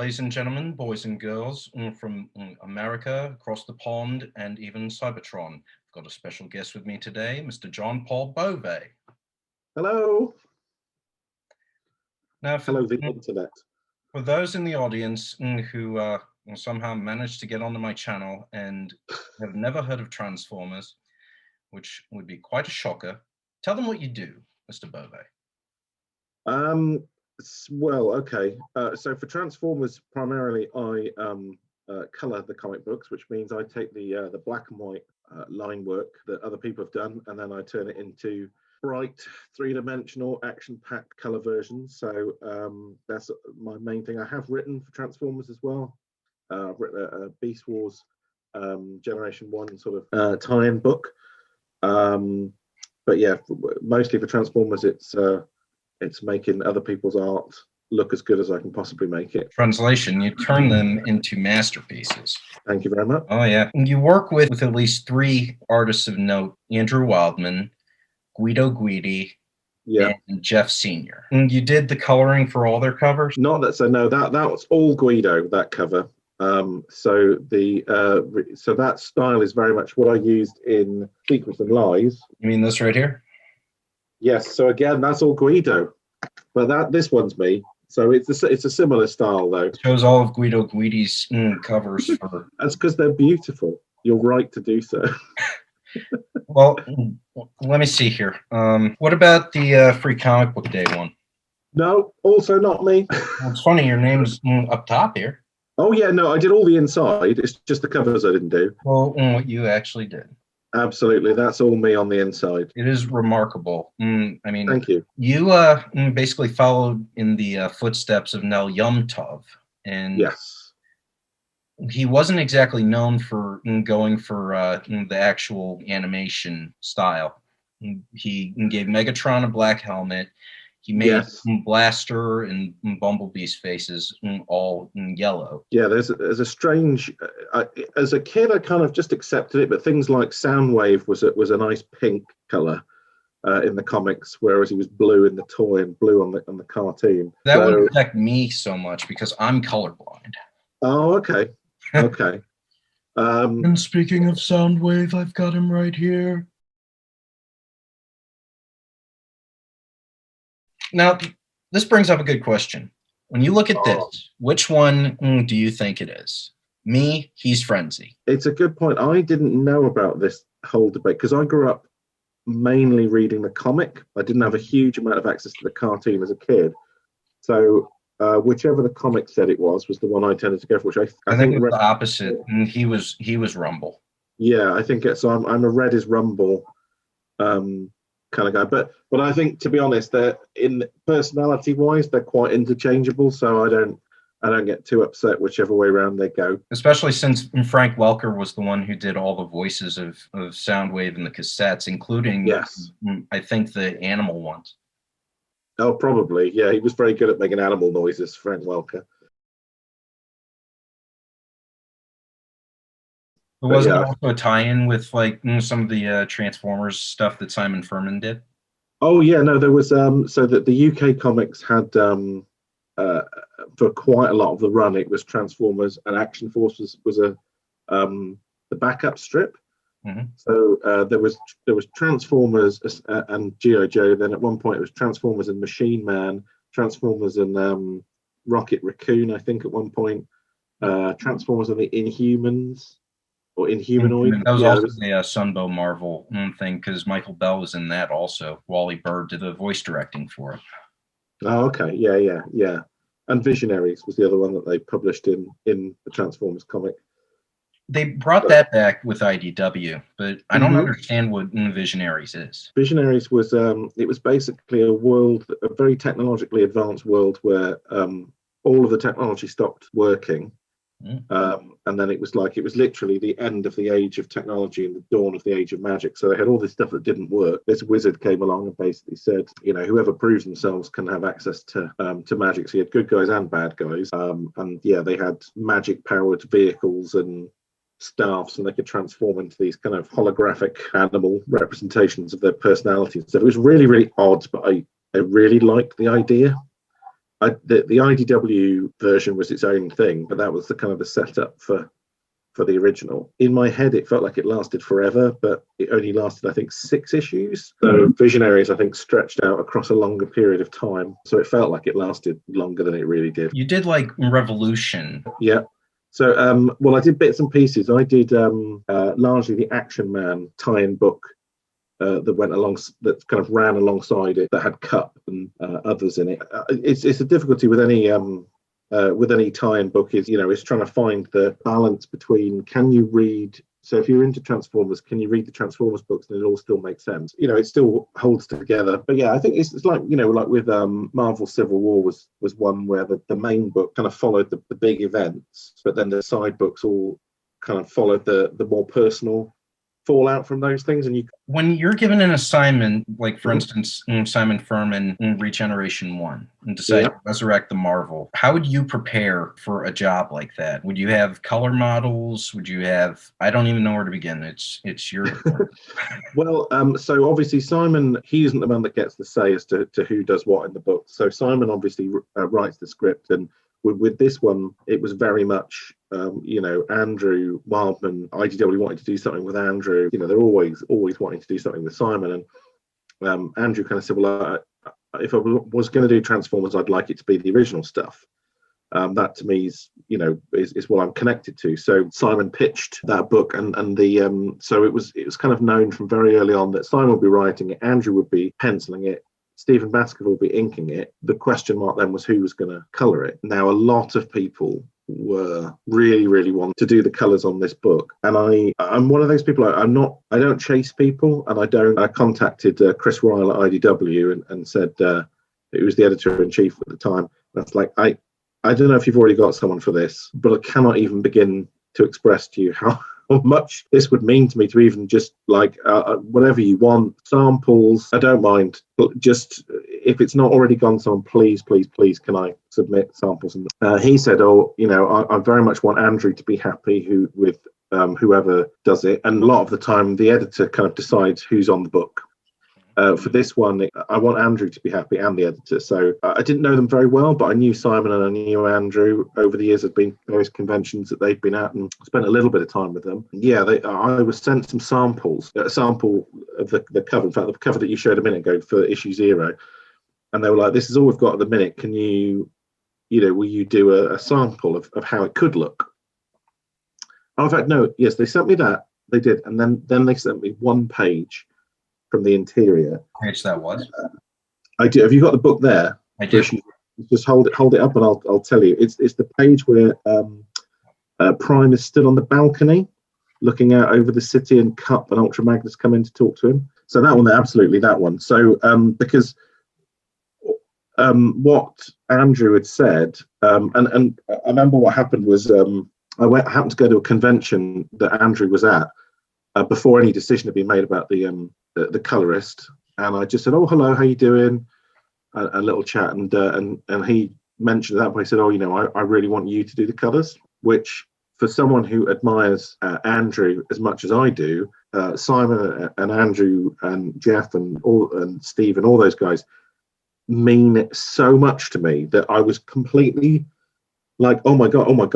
ladies and gentlemen, boys and girls from America, across the pond, and even Cybertron. I've got a special guest with me today, Mr. John Paul Bove. Hello. Now, Hello, the internet. For those in the audience who somehow managed to get onto my channel and have never heard of Transformers, which would be quite a shocker, tell them what you do, Mr. Bove. Well, okay. So for Transformers, primarily, I color the comic books, which means I take the black and white line work that other people have done, and then I turn it into bright, three-dimensional, action-packed color versions. So that's my main thing. I have written for Transformers as well. I've written a Beast Wars Generation 1 sort of tie-in book. But yeah, mostly for Transformers, it's making other people's art look as good as I can possibly make it. Translation, you turn them into masterpieces. Thank you very much. Oh, yeah. You work with at least 3 artists of note, Andrew Wildman, Guido Guidi, and Jeff Sr. And you did the coloring for all their covers? Not that, so no, that was all Guido, that cover. So that style is very much what I used in Secrets and Lies. You mean this right here? Yes. So again, that's all Guido, but this one's me. So it's a similar style though. It shows all of Guido Guidi's covers. That's because they're beautiful. You're right to do so. Well, let me see here. What about the Free Comic Book Day one? No, also not me. Well, it's funny, your name's up top here. Oh yeah, no, I did all the inside. It's just the covers I didn't do. Well, what you actually did. Absolutely, that's all me on the inside. It is remarkable. I mean, thank you. You basically followed in the footsteps of Nel Yomtov, and yes, he wasn't exactly known for going for the actual animation style. He gave Megatron a black helmet. He made Blaster and Bumblebee's faces all in yellow. Yeah, there's a strange. As a kid, I kind of just accepted it, but things like Soundwave was a nice pink color in the comics, whereas he was blue in the toy and blue on the cartoon. That wouldn't affect me so much because I'm colorblind. Oh, okay, okay. And speaking of Soundwave, I've got him right here. Now, this brings up a good question. When you look at this, which one do you think it is? Me, he's Frenzy. It's a good point. I didn't know about this whole debate because I grew up mainly reading the comic. I didn't have a huge amount of access to the cartoon as a kid. So whichever the comic said it was the one I tended to go for, which I think it was the opposite. He was Rumble. Yeah, I think it's I'm a Red is Rumble kind of guy, but I think, to be honest, they're in personality wise they're quite interchangeable, so I don't get too upset whichever way around they go, especially since Frank Welker was the one who did all the voices of Soundwave and the cassettes, including I think the animal ones. Oh, probably, yeah, he was very good at making animal noises, Frank Welker. Wasn't there also a tie-in with like some of the Transformers stuff that Simon Furman did? Oh yeah, no, there was so that the UK comics had for quite a lot of the run, it was Transformers, and Action Force was the backup strip. Mm-hmm. So there was Transformers and G.I. Joe. Then at one point it was Transformers and Machine Man, Transformers and Rocket Raccoon, I think at one point, Transformers and the Inhumans. Or Inhumanoid. That was also the Sunbow Marvel thing, because Michael Bell was in that also. Wally Bird did the voice directing for it. Oh, okay. Yeah. And Visionaries was the other one that they published in the Transformers comic. They brought that back with IDW, but I don't understand what Visionaries is. Visionaries was it was basically a very technologically advanced world where all of the technology stopped working. And then it was literally the end of the age of technology and the dawn of the age of magic. So they had all this stuff that didn't work. This wizard came along and basically said, whoever proves themselves can have access to magic. So you had good guys and bad guys. And yeah, they had magic powered vehicles and staffs, and they could transform into these kind of holographic animal representations of their personalities. So it was really, really odd, but I really liked the idea. the IDW version was its own thing, but that was the kind of the setup for the original. In my head, it felt like it lasted forever, but it only lasted, I think, 6 issues. So Visionaries, I think, stretched out across a longer period of time. So it felt like it lasted longer than it really did. You did like Revolution. Yeah. So, well, I did bits and pieces. I did largely the Action Man tie-in book that went along, that kind of ran alongside it, that had Cup and others in it. It's a difficulty with any tie-in book is trying to find the balance between, can you read, so if you're into Transformers, can you read the Transformers books and it all still makes sense? It still holds together. But yeah, I think it's like, like with Marvel Civil War was one where the main book kind of followed the big events, but then the side books all kind of followed the more personal fallout from those things. And when you're given an assignment, like for instance, Simon Furman in Regeneration 1, and decide to resurrect the Marvel, how would you prepare for a job like that? Would you have color models? Would you have, I don't even know where to begin. It's your well, so obviously Simon, he isn't the one that gets the say as to who does what in the book. So Simon obviously writes the script, and with this one, it was very much, Andrew Wildman, IDW wanted to do something with Andrew. They're always wanting to do something with Simon. And Andrew kind of said, well, if I was going to do Transformers, I'd like it to be the original stuff. That to me is what I'm connected to. So Simon pitched that book, and so it was kind of known from very early on that Simon would be writing it, Andrew would be penciling it, Stephen Baskerville will be inking it. The question mark then was who was going to colour it. Now, a lot of people were really wanting to do the colours on this book, and I'm one of those people. I don't chase people, and I contacted Chris Ryle at IDW and said, who was the editor-in-chief at the time, that's like, I don't know if you've already got someone for this, but I cannot even begin to express to you how much this would mean to me to even just like whatever you want, samples, I don't mind, but just if it's not already gone on, please can I submit samples? And he said, I very much want Andrew to be happy with whoever does it, and a lot of the time the editor kind of decides who's on the book. For this one, I want Andrew to be happy and the editor. So I didn't know them very well, but I knew Simon and I knew Andrew over the years. There'd been various conventions that they'd been at and spent a little bit of time with them. Yeah, I was sent some samples, a sample of the cover. In fact, the cover that you showed a minute ago for issue 0. And they were like, this is all we've got at the minute. Can you, will you do a sample of how it could look? Oh, in fact, no, yes, they sent me that. They did. And then they sent me one page from the interior. Which that was? I do. Have you got the book there? I do. Just hold it up, and I'll tell you. It's the page where Prime is stood on the balcony, looking out over the city, and Cup and Ultra Magnus come in to talk to him. So that one, absolutely that one. So because what Andrew had said, and I remember what happened was I happened to go to a convention that Andrew was at before any decision had been made about the colorist, and I just said, "Oh, hello, how you doing?" A little chat, and he mentioned that, but he said, "Oh, I really want you to do the colors," which for someone who admires Andrew as much as I do, Simon and Andrew and Jeff and Steve and all those guys mean so much to me that I was completely like, oh my god. But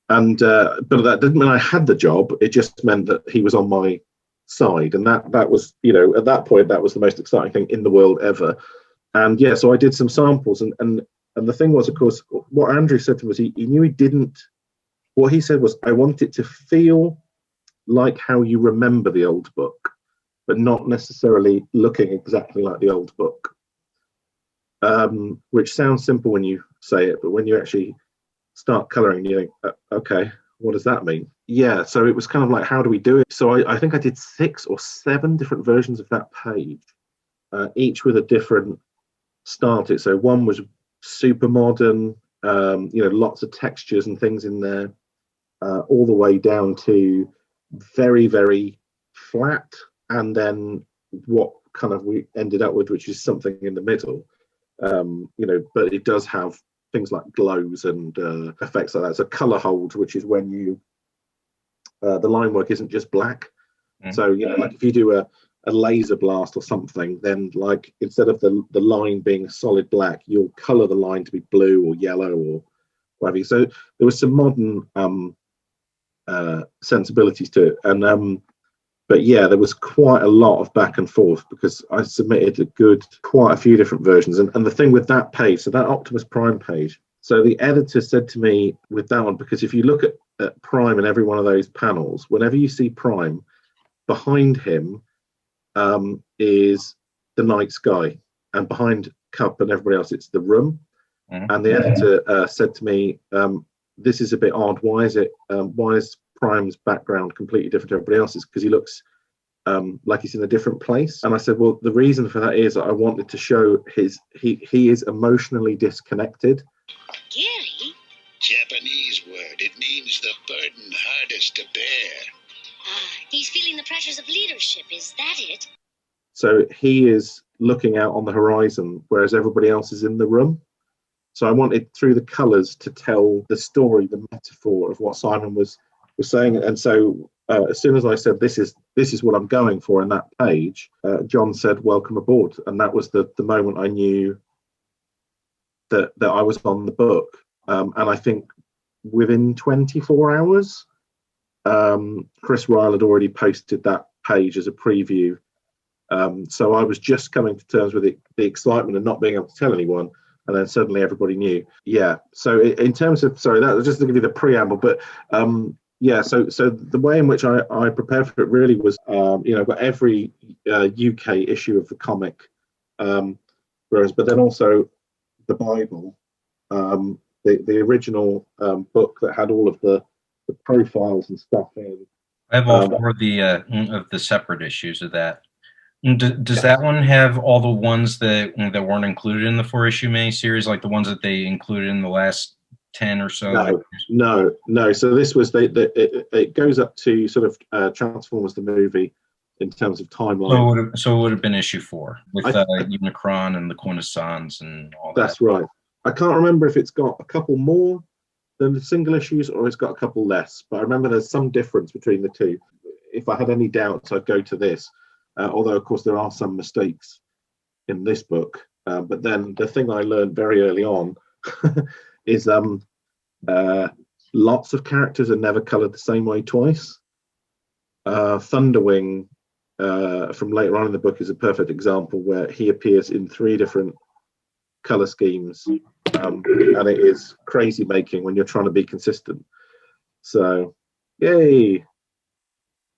that didn't mean I had the job. It just meant that he was on my side, and that was, at that point, that was the most exciting thing in the world ever. And yeah, so I did some samples, and the thing was, of course, what Andrew said to me was he knew he didn't. What he said was, I want it to feel like how you remember the old book, but not necessarily looking exactly like the old book. Which sounds simple when you say it, but when you actually start coloring, you think, okay, what does that mean? Yeah, so it was kind of like, how do we do it? So I think I did 6 or 7 different versions of that page, each with a different style to it. So one was super modern, lots of textures and things in there, all the way down to very, very flat, and then what kind of we ended up with, which is something in the middle, but it does have things like glows and effects like that. So color hold, which is when you the line work isn't just black. So like if you do a laser blast or something, then like instead of the line being solid black, you'll color the line to be blue or yellow or whatever. So there was some modern sensibilities to it, and but yeah, there was quite a lot of back and forth because I submitted quite a few different versions. And the thing with that page, so that Optimus Prime page, so the editor said to me with that one, because if you look at Prime in every one of those panels, whenever you see Prime, behind him is the night sky, and behind Cup and everybody else, it's the room. Mm-hmm. And the editor said to me, this is a bit odd. Why is Prime's background completely different to everybody else's? Because he looks like he's in a different place. And I said, well, the reason for that is that I wanted to show he is emotionally disconnected. Gary? Japanese word. It means the burden hardest to bear. He's feeling the pressures of leadership. Is that it? So he is looking out on the horizon, whereas everybody else is in the room. So I wanted, through the colours, to tell the story, the metaphor of what Simon was saying. And so as soon as I said, this is what I'm going for in that page, John said, welcome aboard. And that was the moment I knew that I was on the book. And I think within 24 hours, Chris Ryle had already posted that page as a preview. So I was just coming to terms with the excitement of not being able to tell anyone. And then suddenly everybody knew. Yeah. So in terms of, sorry, that was just to give you the preamble, but yeah. So the way in which I prepared for it really was, got every UK issue of the comic, but then also the Bible, the original book that had all of the profiles and stuff in. I have all four of the separate issues of that. Does that one have all the ones that weren't included in the 4-issue miniseries, like the ones that they included in the last 10 or so? No. So this was it goes up to sort of Transformers the movie in terms of timeline. So it would have been issue 4 with Unicron and the Quintessons and all that. That's right. I can't remember if it's got a couple more than the single issues or it's got a couple less, but I remember there's some difference between the two. If I had any doubts, I'd go to this. Although, of course, there are some mistakes in this book. But then the thing I learned very early on is lots of characters are never coloured the same way twice. Thunderwing, from later on in the book, is a perfect example where he appears in 3 different colour schemes. And it is crazy making when you're trying to be consistent. So, yay!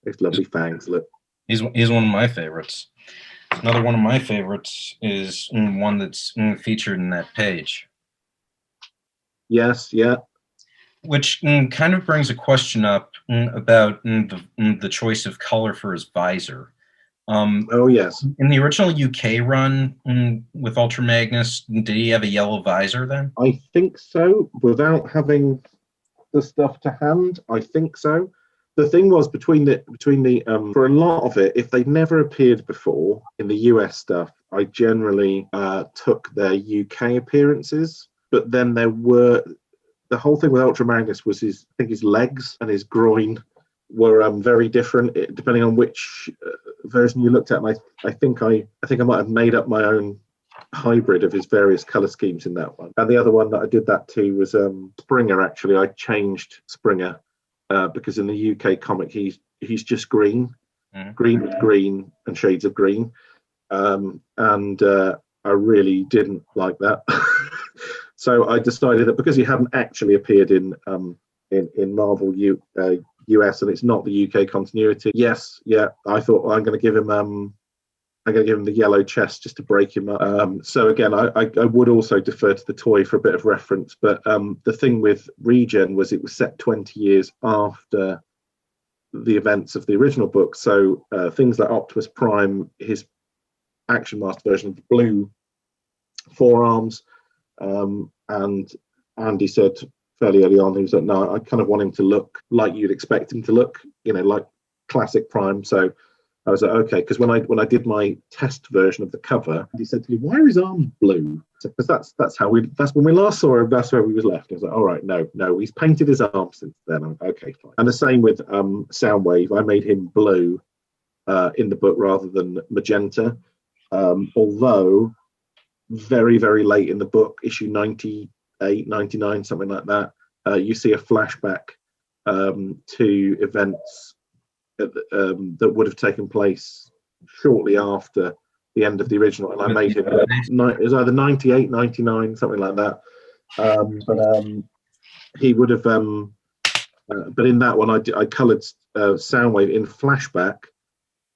It's lovely fangs, look. He's one of my favorites. Another one of my favorites is one that's featured in that page. Yes, yeah. Which kind of brings a question up about the choice of color for his visor. Oh, yes. In the original UK run with Ultra Magnus, did he have a yellow visor then? I think so. Without having the stuff to hand, I think so. The thing was between the for a lot of it, if they'd never appeared before in the US stuff, I generally took their UK appearances. But then there were the whole thing with Ultra Magnus was his legs and his groin were very different depending on which version you looked at. And I think I might have made up my own hybrid of his various color schemes in that one. And the other one that I did that to was Springer. Actually, I changed Springer. Because in the UK comic, he's just green, green with green and shades of green, and I really didn't like that. So I decided that because he hadn't actually appeared in Marvel US and it's not the UK continuity. Yes, yeah, I thought, well, I'm going to give him the yellow chest just to break him up. So again, I would also defer to the toy for a bit of reference, but the thing with Regen was it was set 20 years after the events of the original book. So things like Optimus Prime, his Action Master version of the blue forearms, and Andy said fairly early on, he was like, no, I kind of want him to look like you'd expect him to look, like classic Prime. So I was like, okay, because when I did my test version of the cover, he said to me, "Why are his arms blue?" Because that's when we last saw him. That's where we was left. I was like, all right, no, he's painted his arms since then. I'm like, okay, fine. And the same with Soundwave. I made him blue in the book rather than magenta. Although very, very late in the book, issue 98, 99, something like that, you see a flashback to events that would have taken place shortly after the end of the original. And I made it, it was either 98, 99, something like that. But he would have, but in that one, I coloured Soundwave in flashback.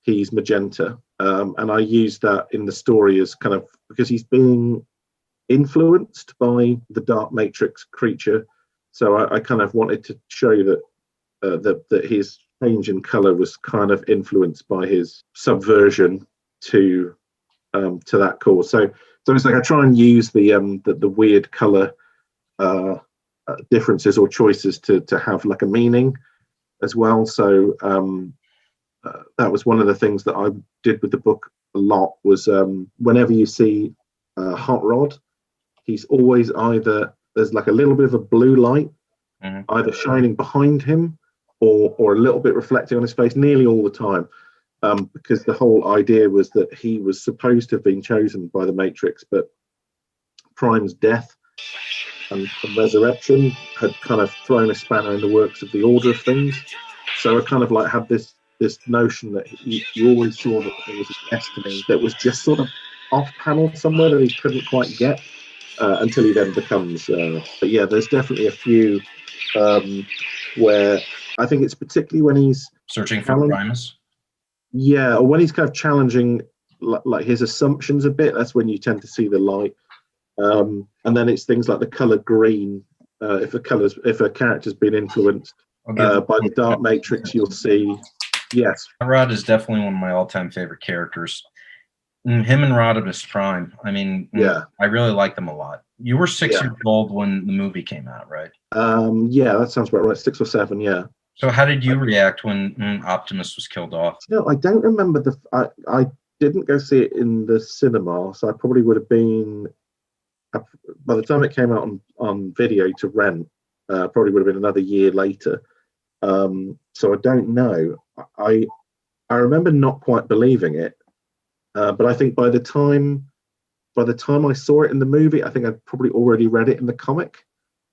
He's magenta. And I used that in the story as kind of, because he's being influenced by the Dark Matrix creature. So I kind of wanted to show you that his change in color was kind of influenced by his subversion to that cause. So it's like I try and use the weird color differences or choices to have like a meaning as well. So that was one of the things that I did with the book a lot, was whenever you see Hot Rod, he's always either, there's like a little bit of a blue light either shining behind him or a little bit reflecting on his face nearly all the time, because the whole idea was that he was supposed to have been chosen by the Matrix, but Prime's death and resurrection had kind of thrown a spanner in the works of the order of things. So I kind of like had this notion that you always saw that there was a destiny that was just sort of off panel somewhere that he couldn't quite get until he then becomes. But yeah, there's definitely a few where I think it's particularly when he's searching for Primus. Yeah, or when he's kind of challenging like his assumptions a bit. That's when you tend to see the light. And then it's things like the color green. If a character's been influenced by the Dark Matrix, you'll see. Yes, Rod is definitely one of my all-time favorite characters. Him and Rodimus Prime. I mean, yeah, I really like them a lot. You were 6 years old when the movie came out, right? Yeah, that sounds about right. 6 or 7, yeah. So how did you react when Optimus was killed off? I don't remember I didn't go see it in the cinema, so I probably would have been, by the time it came out on video to rent, probably would have been another year later. So I don't know. I remember not quite believing it, but I think by the time I saw it in the movie, I think I'd probably already read it in the comic.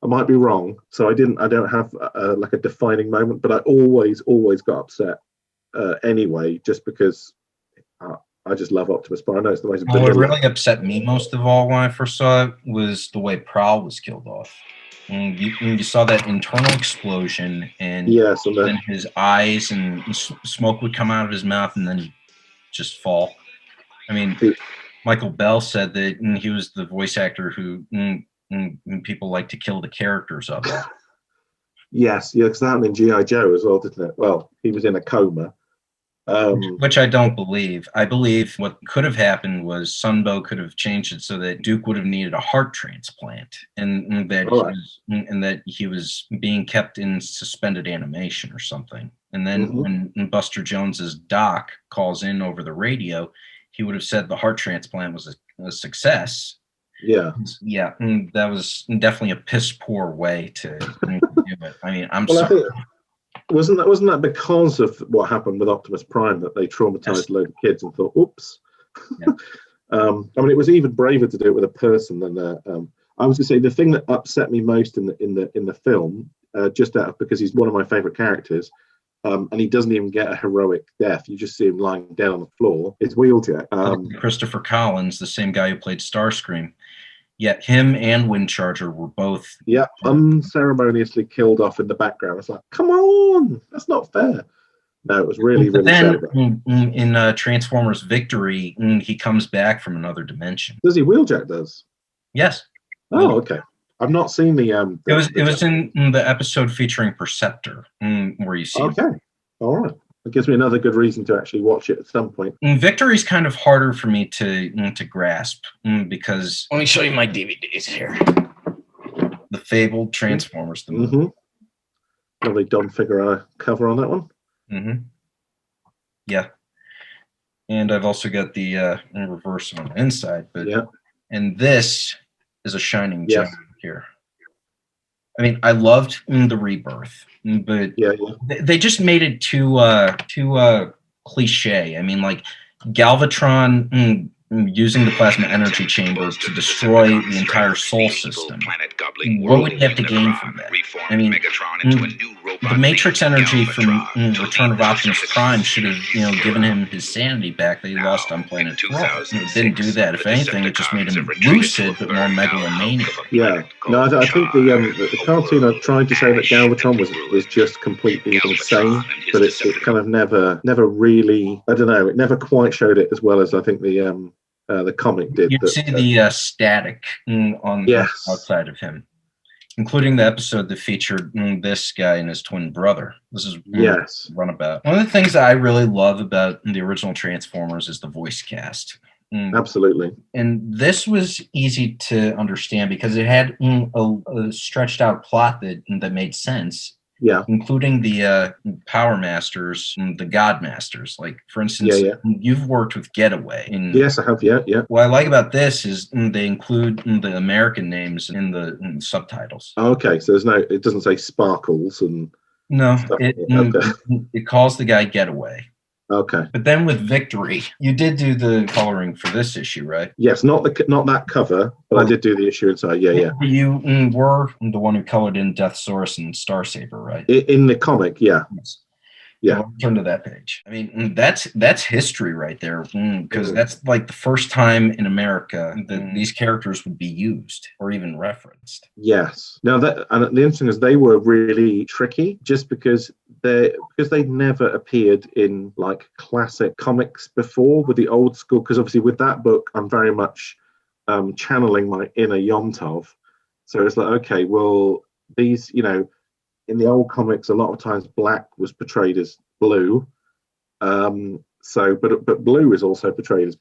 I might be wrong, so I don't have like a defining moment, but I always got upset anyway, just because I just love Optimus Prime. I know it's the most. Well, what really upset me most of all when I first saw it was the way Prowl was killed off. You saw that internal explosion, and then his eyes and smoke would come out of his mouth, and then he'd just fall. I mean, Michael Bell said that he was the voice actor who people like to kill the characters of it. Yes, because that happened in G.I. Joe as well, didn't it? Well, he was in a coma. Which I don't believe. I believe what could have happened was Sunbow could have changed it so that Duke would have needed a heart transplant, and that he was being kept in suspended animation or something. And then when Buster Jones's doc calls in over the radio, he would have said the heart transplant was a success. Yeah, that was definitely a piss poor way to do it. I mean, I'm sorry. Wasn't that because of what happened with Optimus Prime that they traumatized a load of kids and thought, oops? Yeah. I mean, it was even braver to do it with a person than. I was going to say the thing that upset me most in the film, because he's one of my favorite characters, and he doesn't even get a heroic death. You just see him lying down on the floor. Is Wheeljack. Christopher Collins, the same guy who played Starscream. Yet him and Windcharger were both unceremoniously killed off in the background. It's like, come on, that's not fair. No, it was really then in Transformers Victory, he comes back from another dimension. Does he? Wheeljack does. Yes. Oh, okay. I've not seen the. It was in the episode featuring Perceptor, where you see. Okay. All right. It gives me another good reason to actually watch it at some point. Victory's kind of harder for me to grasp because let me show you my DVDs here. The Fabled Transformers, the movie. Lovely Don Figueroa cover on that one. Yeah, and I've also got the reverse on the inside, but and this is a shining gem here. I mean, I loved the Rebirth, but they just made it too cliche. I mean, like Galvatron using the plasma energy chamber to destroy the entire Sol system. What would he have to gain from that? I mean, the Matrix energy from Return of Optimus Prime should have, given him his sanity back that he lost on Planet Thor. It didn't do that. If anything, it just made him lucid but more megalomaniac. Yeah. No, I think the cartoon I tried to say that Galvatron was just completely insane, but it kind of never really, I don't know, it never quite showed it as well as I think the comic did. You see the static on the outside of him, including the episode that featured this guy and his twin brother. This is Runabout. One of the things that I really love about the original Transformers is the voice cast. Absolutely. And this was easy to understand because it had a stretched out plot that made sense. Yeah, including the Power Masters, the God Masters. Like, for instance, you've worked with Getaway. Yes, I have. Yeah. What I like about this is they include the American names in the subtitles. Okay, so it doesn't say Sparkles and it calls the guy Getaway. Okay. But then with Victory, you did do the coloring for this issue, right? Yes, not that cover, but I did do the issue inside. Yeah. You were the one who colored in Deathsaurus and Starsaber, right? In the comic, yeah. Yes. Yeah. Turn to that page. I mean, that's history right there, because that's like the first time in America that these characters would be used or even referenced. Yes. Now the interesting is they were really tricky, just because they'd never appeared in like classic comics before with the old school. Because obviously with that book, I'm very much channeling my inner Yomtov. So it's like, okay, well, these, in the old comics, a lot of times black was portrayed as blue. But blue is also portrayed as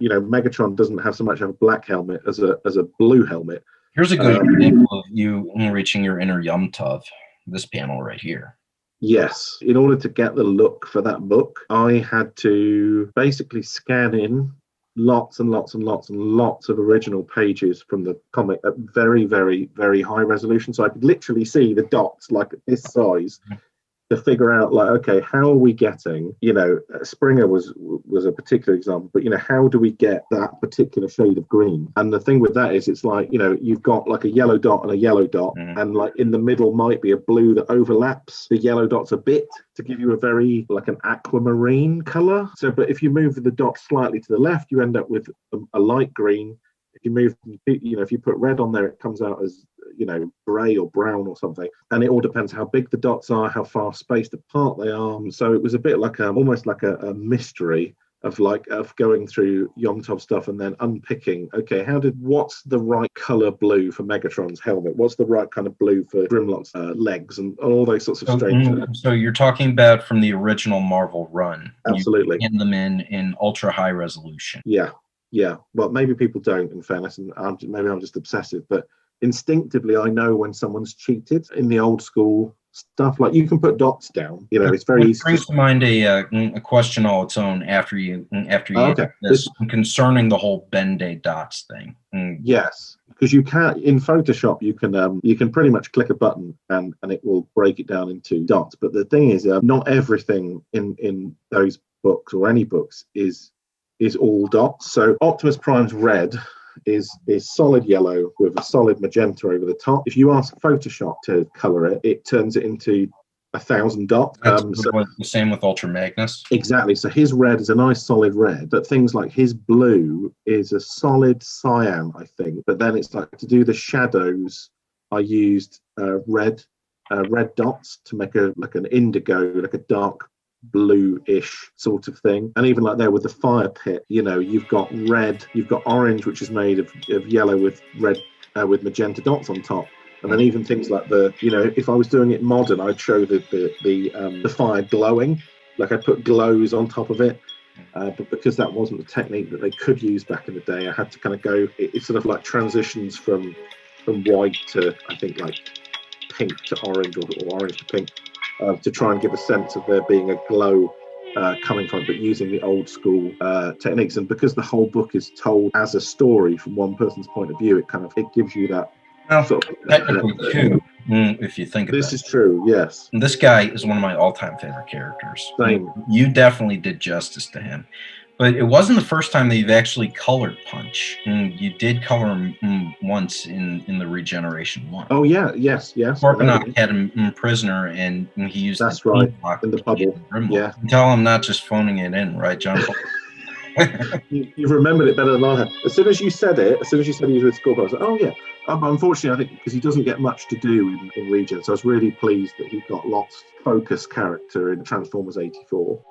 Megatron doesn't have so much of a black helmet as a blue helmet. Here's a good example of you reaching your inner Yomtov. This panel right here. Yes. In order to get the look for that book, I had to basically scan in lots and lots and lots and lots of original pages from the comic at very, very, very high resolution. So I could literally see the dots like this size to figure out, like, okay, how are we getting, Springer was a particular example, but, how do we get that particular shade of green? And the thing with that is it's like, you've got like a yellow dot and a yellow dot, and like in the middle might be a blue that overlaps the yellow dots a bit to give you a very, like an aquamarine color. So, but if you move the dot slightly to the left, you end up with a light green. If you move, if you put red on there, it comes out as, gray or brown or something. And it all depends how big the dots are, how far spaced apart they are. So it was a bit like almost like a mystery of going through Yomtov stuff and then unpicking, okay, what's the right color blue for Megatron's helmet? What's the right kind of blue for Grimlock's legs and all those sorts of strange. So you're talking about from the original Marvel run. Absolutely. You get them in ultra high resolution. Yeah. Well, maybe people don't, in fairness, and maybe I'm just obsessive, but instinctively I know when someone's cheated in the old school stuff. Like, you can put dots down, it's very easy. It brings to mind a question all its own after you this concerning the whole Ben-Day dots thing. Yes, because you can in Photoshop you can pretty much click a button and it will break it down into dots. But the thing is, not everything in those books or any books is all dots. So Optimus Prime's red is solid yellow with a solid magenta over the top. If you ask Photoshop to color it, it turns it into 1,000 dots. The same with Ultra Magnus. Exactly. So his red is a nice solid red, but things like his blue is a solid cyan, I think. But then it's like, to do the shadows, I used red dots to make an indigo, like a dark blue-ish sort of thing. And even like there with the fire pit, you've got red, you've got orange, which is made of yellow with red with magenta dots on top. And then even things like if I was doing it modern, I'd show the fire glowing, like I put glows on top of it. But because that wasn't the technique that they could use back in the day, I had to kind of go. It's sort of like transitions from white to, I think, like pink to orange, or orange to pink. To try and give a sense of there being a glow coming from it, but using the old school techniques. And because the whole book is told as a story from one person's point of view, it gives you that. Well, technically, too. if you think about it. This is true, yes. And this guy is one of my all-time favorite characters. Same. You definitely did justice to him. But it wasn't the first time that you've actually colored Punch. You did color him once in the Regeneration 1. Oh, yeah, yes. Corponok had him prisoner, and he used That's right, in the bubble. Yeah. You can tell I'm not just phoning it in, right, John? You've remembered it better than I have. As soon as you said he was with Scorpio, I was like, oh, yeah. Unfortunately, I think because he doesn't get much to do in Regen, so I was really pleased that he got lots of focus character in Transformers 84.